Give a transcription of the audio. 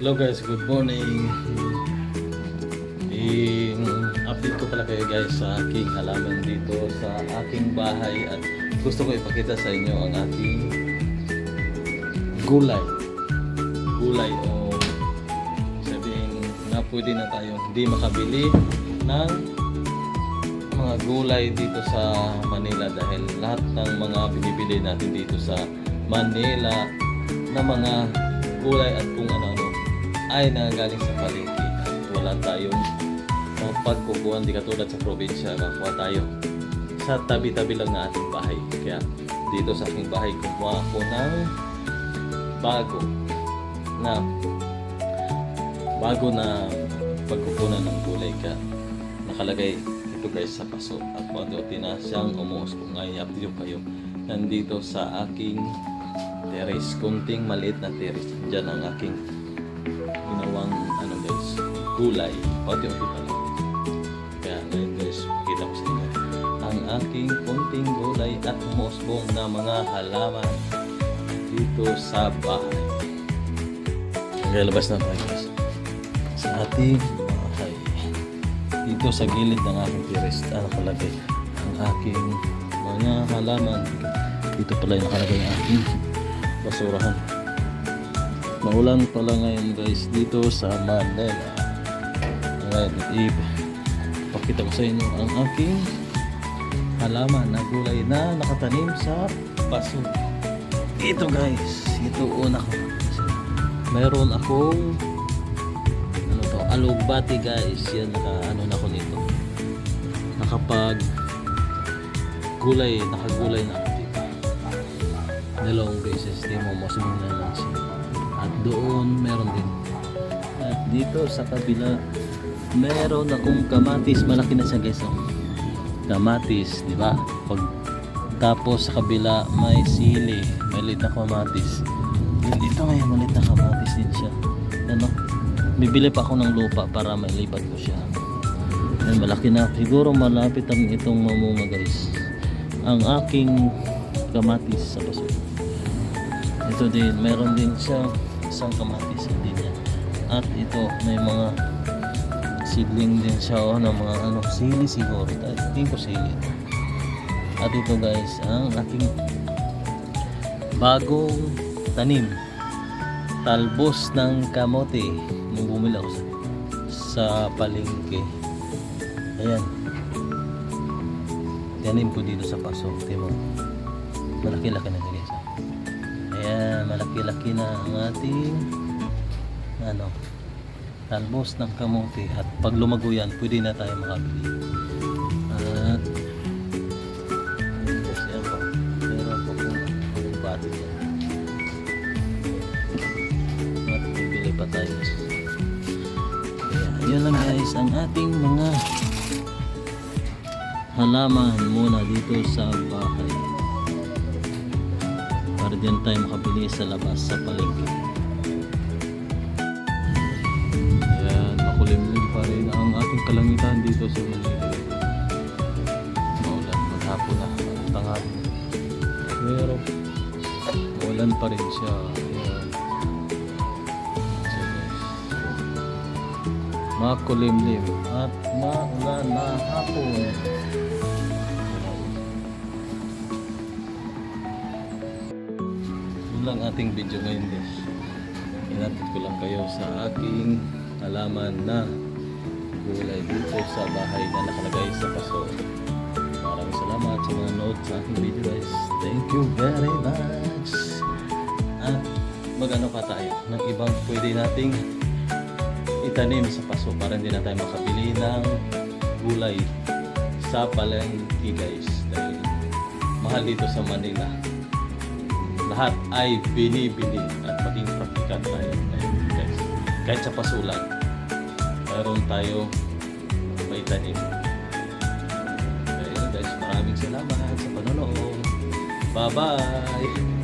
Hello guys, good morning. I-update ko pala kayo guys sa aking halaman dito sa aking bahay at gusto ko ipakita sa inyo ang aking gulay. Gulay o sabihin na pwede na tayo hindi makabili ng mga gulay dito sa Manila dahil lahat ng mga binibili natin dito sa Manila na mga gulay at kung ano-ano ay nanggaling sa palengke at wala tayong pagkukuhan, di katulad sa probinsya, makuha tayo sa tabi-tabi lang na ating bahay. Kaya dito sa aking bahay kumuha ako ng bago na pagkukunan ng gulay. Kaya nakalagay ito guys sa paso at paunti na siyang umuos. Kung ngayon i-update kayo nandito sa aking terrace, kunting maliit na terrace. Diyan ang aking ginawang guys, gulay, paunti-unti pa lang. Kaya ngayon guys, kita ko sa inyo ang aking kunting gulay at musbong na mga halaman dito sa bahay. Naglalabas na tayo guys sa ating bahay. Dito sa gilid ng aking terrace nakalagay ang aking mga halaman. Dito pala yung nakalagay ang aking basurahan. Maulan pala ngayon guys dito sa Manila. Ngayon, ipakita ko sa inyo ang aking halaman na gulay na nakatanim sa paso. Ito guys, ito una ko. Mayroon akong alugbati guys. Yan, na ko nito. Nakagulay na ako dito. Dalawang beses, di mo masuming naman siya. At doon meron din. At dito sa kabila meron akong kamatis. Malaki na siya guys. Kamatis, di ba? Tapos sa kabila may sili, may liit na kamatis. Dito ngayon maliit na kamatis din siya. Bibili pa ako ng lupa para mailipat ko siya. Yan, malaki na. Siguro malapit ang itong mamunga guys. Ang aking kamatis sa paso. Ito din, meron din siya isang kamatis din yan. At ito, may mga seedling din siya ng mga sili siguro. Hindi ko sili. At ito guys, ang aking bagong tanim. Talbos ng kamote. Nung bumili ako sa palengke. Ayan. Tanim ko dito sa paso. Tingnan mo. Malaki-laki na guys. Ayan, malaki-laki na ang ating talbos ng kamote. At pag lumago yan, pwede na tayo makabili. At kasi ako, meron po kung bati yan. At bibili pa tayo. Ayan, yun lang guys ang ating mga halaman muna dito sa bahay. Para diyan tayo makabili sa labas sa palengke. Ayan, makulimlim pa rin ang ating kalangitan dito sa Manila. Maulan, maghapon na, tanghali. Pero maulan pa rin siya. Ayan. So, makulimlim at maulan na hapon. Lang ating video ngayon guys. Inatid ko lang kayo sa aking halaman na gulay dito sa bahay na nakalagay sa paso. Maraming salamat sa mga notes sa aking video guys. Thank you very much. At magano pa tayo ng ibang pwede nating itanim sa paso para hindi na tayo makabili ng gulay sa palengke guys. Dahil mahal dito sa Manila. Lahat ay binibili at maging praktikal tayo guys. Kahit sa pasulan mayroon tayo may tanim. Kaya guys, maraming salamat sa panonood. Bye bye.